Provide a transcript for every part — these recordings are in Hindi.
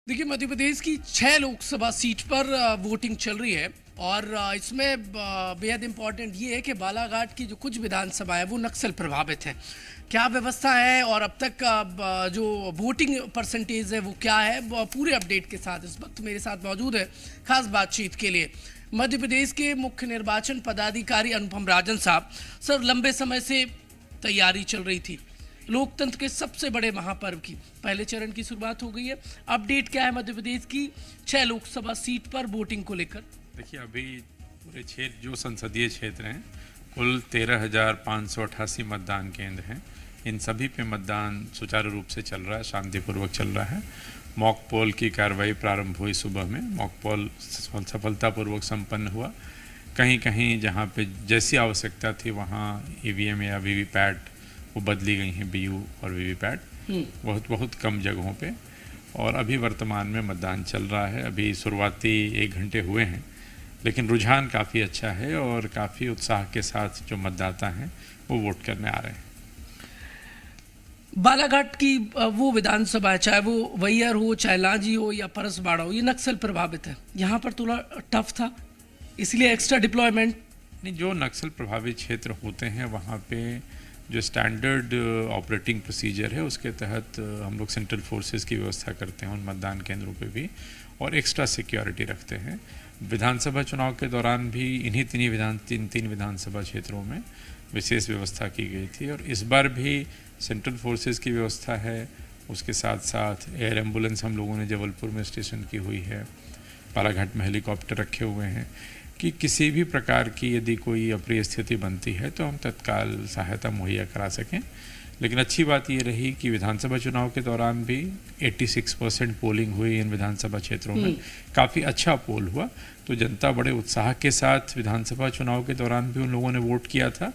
देखिए, मध्य प्रदेश की 6 लोकसभा सीट पर वोटिंग चल रही है और इसमें बेहद इम्पोर्टेंट ये है कि बालाघाट की जो कुछ विधानसभा है वो नक्सल प्रभावित है। क्या व्यवस्था है और अब तक जो वोटिंग परसेंटेज है वो क्या है, पूरे अपडेट के साथ इस वक्त मेरे साथ मौजूद है खास बातचीत के लिए मध्य प्रदेश के मुख्य निर्वाचन पदाधिकारी अनुपम राजन साहब। सर, लंबे समय से तैयारी चल रही थी, लोकतंत्र के सबसे बड़े महापर्व की पहले चरण की शुरुआत हो गई है। अपडेट क्या है मध्य प्रदेश की 6 लोकसभा सीट पर वोटिंग को लेकर? देखिए, अभी पूरे 6 जो संसदीय क्षेत्र हैं, कुल 13,588 मतदान केंद्र हैं। इन सभी पे मतदान सुचारू रूप से चल रहा है, शांतिपूर्वक चल रहा है। मॉक पोल की कार्रवाई प्रारंभ हुई सुबह में, मॉक पोल सफलतापूर्वक संपन्न हुआ। कहीं कहीं जहाँ पे जैसी आवश्यकता थी वहाँ ईवीएम या वीवीपैट वो बदली गई हैं, बीयू और वीवीपैट बहुत बहुत कम जगहों पे। और अभी वर्तमान में मतदान चल रहा है। अभी शुरुआती 1 घंटे हुए हैं, लेकिन रुझान काफ़ी अच्छा है और काफ़ी उत्साह के साथ जो मतदाता हैं वो वोट करने आ रहे हैं। बालाघाट की वो विधानसभा है, चाहे वो वैयर हो, चाहे लांजी हो या परसबाड़ा हो, ये नक्सल प्रभावित है। यहाँ पर थोड़ा टफ था, इसलिए एक्स्ट्रा डिप्लॉयमेंट नहीं। जो नक्सल प्रभावित क्षेत्र होते हैं वहाँ पे जो स्टैंडर्ड ऑपरेटिंग प्रोसीजर है उसके तहत हम लोग सेंट्रल फोर्सेस की व्यवस्था करते हैं उन मतदान केंद्रों पे भी, और एक्स्ट्रा सिक्योरिटी रखते हैं। विधानसभा चुनाव के दौरान भी इन्हीं तीन विधानसभा क्षेत्रों में विशेष व्यवस्था की गई थी, और इस बार भी सेंट्रल फोर्सेस की व्यवस्था है। उसके साथ साथ एयर एम्बुलेंस हम लोगों ने जबलपुर में स्टेशन की हुई है, बालाघाट में हेलीकॉप्टर रखे हुए हैं कि किसी भी प्रकार की यदि कोई अप्रिय स्थिति बनती है तो हम तत्काल सहायता मुहैया करा सकें। लेकिन अच्छी बात ये रही कि विधानसभा चुनाव के दौरान भी 86% पोलिंग हुई इन विधानसभा क्षेत्रों में, काफ़ी अच्छा पोल हुआ। तो जनता बड़े उत्साह के साथ विधानसभा चुनाव के दौरान भी उन लोगों ने वोट किया था,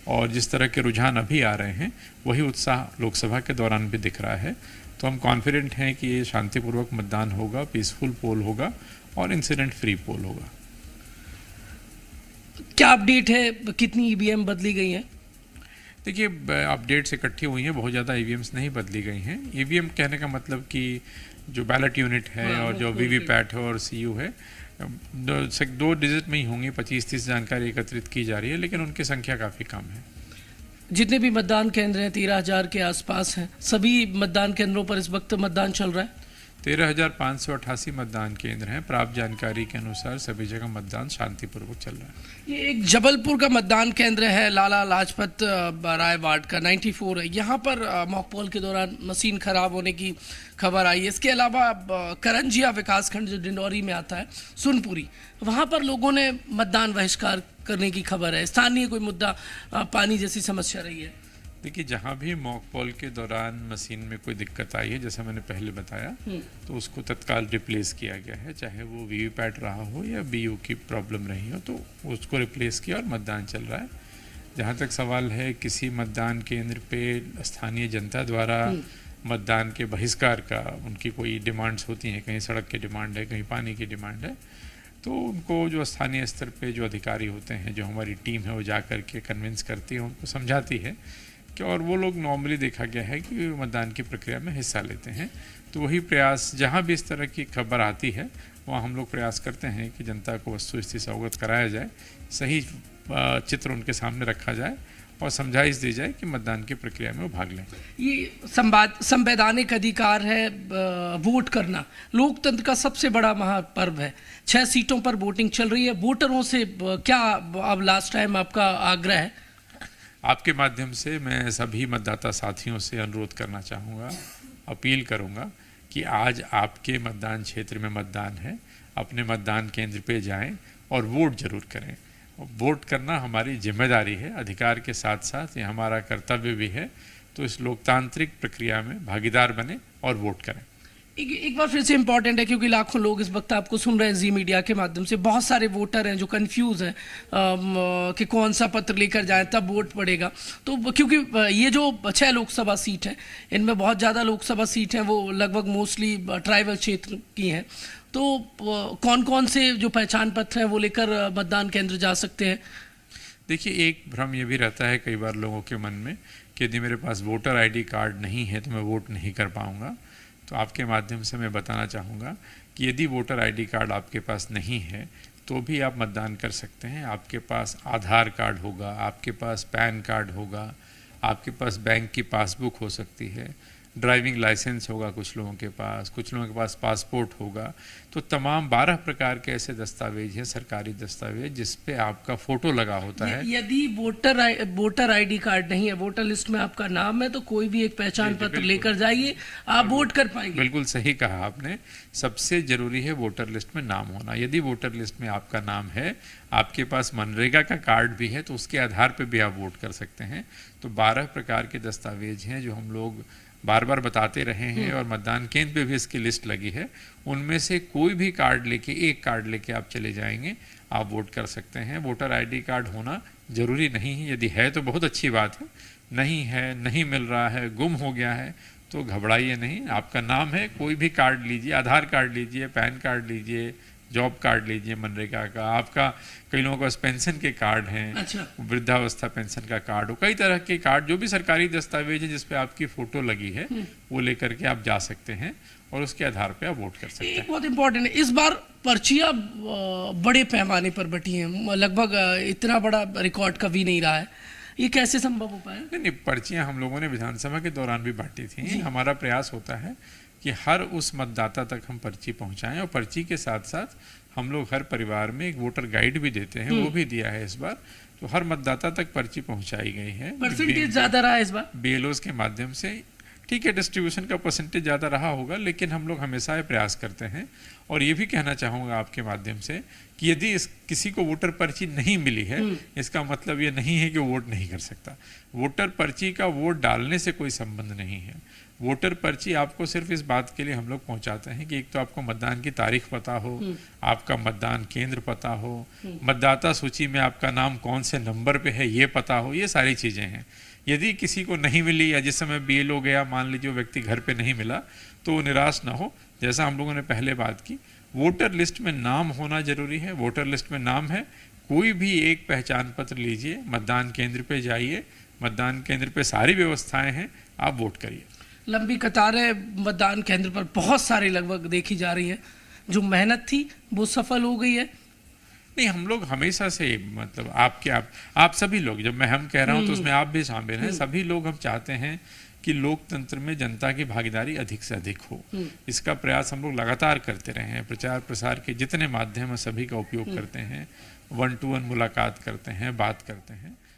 और जिस तरह के रुझान अभी आ रहे हैं वही उत्साह लोकसभा के दौरान भी दिख रहा है। तो हम कॉन्फिडेंट हैं कि ये शांतिपूर्वक मतदान होगा, पीसफुल पोल होगा और इंसिडेंट फ्री पोल होगा। क्या अपडेट है, कितनी ईवीएम बदली गई हैं? देखिए, अपडेट्स इकट्ठी हुई हैं, बहुत ज़्यादा ईवीएम्स नहीं बदली गई हैं। ईवीएम कहने का मतलब कि जो बैलेट यूनिट है और जो वीवीपैट है और सीयू है, 2 डिजिट में ही होंगी। 25-30 जानकारी एकत्रित की जा रही है, लेकिन उनकी संख्या काफ़ी कम है। जितने भी मतदान केंद्र हैं 13,000 के आसपास हैं, सभी मतदान केंद्रों पर इस वक्त मतदान चल रहा है। 13,588 मतदान केंद्र हैं। प्राप्त जानकारी के अनुसार सभी जगह मतदान शांतिपूर्वक चल रहा है। ये एक जबलपुर का मतदान केंद्र है, लाला लाजपत राय वार्ड का 94 है। यहाँ पर मॉक पोल के दौरान मशीन खराब होने की खबर आई है। इसके अलावा करंजिया विकासखंड जो डिंडौरी में आता है, सुनपुरी, वहाँ पर लोगों ने मतदान बहिष्कार करने की खबर है। स्थानीय कोई मुद्दा, पानी जैसी समस्या रही है? देखिए, जहाँ भी मॉक पोल के दौरान मशीन में कोई दिक्कत आई है, जैसा मैंने पहले बताया, तो उसको तत्काल रिप्लेस किया गया है। चाहे वो वीवीपैट रहा हो या बीयू की प्रॉब्लम रही हो, तो उसको रिप्लेस किया और मतदान चल रहा है। जहाँ तक सवाल है किसी मतदान केंद्र पे स्थानीय जनता द्वारा मतदान के बहिष्कार का, उनकी कोई डिमांड्स होती हैं, कहीं सड़क की डिमांड है, कहीं पानी की डिमांड है, तो उनको जो स्थानीय स्तर पे जो अधिकारी होते हैं, जो हमारी टीम है, वो जा कर के कन्विंस करती है, उनको समझाती है कि, और वो लोग नॉर्मली देखा गया है कि मतदान की प्रक्रिया में हिस्सा लेते हैं। तो वही प्रयास, जहाँ भी इस तरह की खबर आती है वहाँ हम लोग प्रयास करते हैं कि जनता को वस्तु स्थिति से अवगत कराया जाए, सही चित्र उनके सामने रखा जाए और समझाइश दी जाए कि मतदान की प्रक्रिया में वो भाग लें। ये संवैधानिक अधिकार है वोट करना, लोकतंत्र का सबसे बड़ा महापर्व है। 6 सीटों पर वोटिंग चल रही है। वोटरों से क्या अब लास्ट टाइम आपका आग्रह है? आपके माध्यम से मैं सभी मतदाता साथियों से अनुरोध करना चाहूँगा, अपील करूँगा कि आज आपके मतदान क्षेत्र में मतदान है, अपने मतदान केंद्र पे जाएं और वोट जरूर करें। वोट करना हमारी जिम्मेदारी है, अधिकार के साथ साथ ये हमारा कर्तव्य भी है। तो इस लोकतांत्रिक प्रक्रिया में भागीदार बने और वोट करें। एक बार फिर से इम्पॉर्टेंट है, क्योंकि लाखों लोग इस वक्त आपको सुन रहे हैं जी मीडिया के माध्यम से। बहुत सारे वोटर हैं जो कंफ्यूज हैं कि कौन सा पत्र लेकर जाएं तब वोट पड़ेगा। तो क्योंकि ये जो 6 लोकसभा सीट हैं, इनमें बहुत ज़्यादा लोकसभा सीट हैं वो लगभग मोस्टली ट्राइबल क्षेत्र की हैं, तो कौन कौन से जो पहचान पत्र हैं वो लेकर मतदान केंद्र जा सकते हैं? देखिए, एक भ्रम ये भी रहता है कई बार लोगों के मन में कि यदि मेरे पास वोटर ID कार्ड नहीं है तो मैं वोट नहीं कर पाऊँगा। तो आपके माध्यम से मैं बताना चाहूँगा कि यदि वोटर आईडी कार्ड आपके पास नहीं है तो भी आप मतदान कर सकते हैं। आपके पास आधार कार्ड होगा, आपके पास पैन कार्ड होगा, आपके पास बैंक की पासबुक हो सकती है, ड्राइविंग लाइसेंस होगा कुछ लोगों के पास पासपोर्ट होगा। तो तमाम 12 प्रकार के ऐसे दस्तावेज हैं, सरकारी दस्तावेज, जिस पे आपका फ़ोटो लगा होता है। यदि वोटर आईडी कार्ड नहीं है, वोटर लिस्ट में आपका नाम है, तो कोई भी एक पहचान पत्र लेकर जाइए, आप वोट कर पाएंगे। बिल्कुल सही कहा आपने। सबसे ज़रूरी है वोटर लिस्ट में नाम होना। यदि वोटर लिस्ट में आपका नाम है, आपके पास मनरेगा का कार्ड भी है, तो उसके आधार पर भी आप वोट कर सकते हैं। तो 12 प्रकार के दस्तावेज हैं जो हम लोग बार बार बताते रहे हैं और मतदान केंद्र पे भी इसकी लिस्ट लगी है। उनमें से कोई भी कार्ड लेके, एक कार्ड लेके आप चले जाएंगे, आप वोट कर सकते हैं। वोटर आईडी कार्ड होना ज़रूरी नहीं है। यदि है तो बहुत अच्छी बात है, नहीं है, नहीं मिल रहा है, गुम हो गया है, तो घबराइए नहीं। आपका नाम है, कोई भी कार्ड लीजिए, आधार कार्ड लीजिए, पैन कार्ड लीजिए, जॉब कार्ड लीजिए मनरेगा का, आपका कई लोगों के पास पेंशन के कार्ड हैं, अच्छा, वृद्धावस्था पेंशन का कार्ड हो, कई तरह के कार्ड, जो भी सरकारी दस्तावेज है जिस पे आपकी फोटो लगी है, वो लेकर के आप जा सकते हैं और उसके आधार पे आप वोट कर सकते हैं। बहुत इंपॉर्टेंट है, इस बार पर्चियां बड़े पैमाने पर बटी हैं, लगभग इतना बड़ा रिकॉर्ड कभी नहीं रहा है। ये कैसे संभव हो पाया? नहीं, पर्चियां हम लोगों ने विधानसभा के दौरान भी बांटी थी। हमारा प्रयास होता है कि हर उस मतदाता तक हम पर्ची पहुंचाएं, और पर्ची के साथ साथ हम लोग हर परिवार में एक वोटर गाइड भी देते हैं, वो भी दिया है इस बार। तो हर मतदाता तक पर्ची पहुंचाई गई है। परसेंटेज ज्यादा रहा है इस बार बीएलओस के माध्यम से। ठीक है, डिस्ट्रीब्यूशन का परसेंटेज ज़्यादा रहा होगा, लेकिन हम लोग हमेशा ये प्रयास करते हैं। और ये भी कहना चाहूँगा आपके माध्यम से कि यदि किसी को वोटर पर्ची नहीं मिली है, इसका मतलब ये नहीं है कि वो वोट नहीं कर सकता। वोटर पर्ची का वोट डालने से कोई संबंध नहीं है। वोटर पर्ची आपको सिर्फ इस बात के लिए हम लोग पहुंचाते हैं कि एक तो आपको मतदान की तारीख पता हो, आपका मतदान केंद्र पता हो, मतदाता सूची में आपका नाम कौन से नंबर पे है ये पता हो, ये सारी चीज़ें हैं। यदि किसी को नहीं मिली या जिस समय बीएलओ गया, मान लीजिए वो व्यक्ति घर पे नहीं मिला, तो निराश ना हो। जैसा हम लोगों ने पहले बात की, वोटर लिस्ट में नाम होना जरूरी है। वोटर लिस्ट में नाम है, कोई भी एक पहचान पत्र लीजिए, मतदान केंद्र पे जाइए, मतदान केंद्र पे सारी व्यवस्थाएं हैं, आप वोट करिए। लंबी कतारें मतदान केंद्र पर बहुत सारी लगभग देखी जा रही है। जो मेहनत थी वो सफल हो गई है। नहीं, हम लोग हमेशा से, मतलब आप सभी लोग, जब मैं हम कह रहा हूं तो उसमें आप भी शामिल हैं, सभी लोग हम चाहते हैं कि लोकतंत्र में जनता की भागीदारी अधिक से अधिक हो। इसका प्रयास हम लोग लगातार करते रहे हैं। प्रचार प्रसार के जितने माध्यम हैं सभी का उपयोग करते हैं, 1-to-1 मुलाकात करते हैं, बात करते हैं।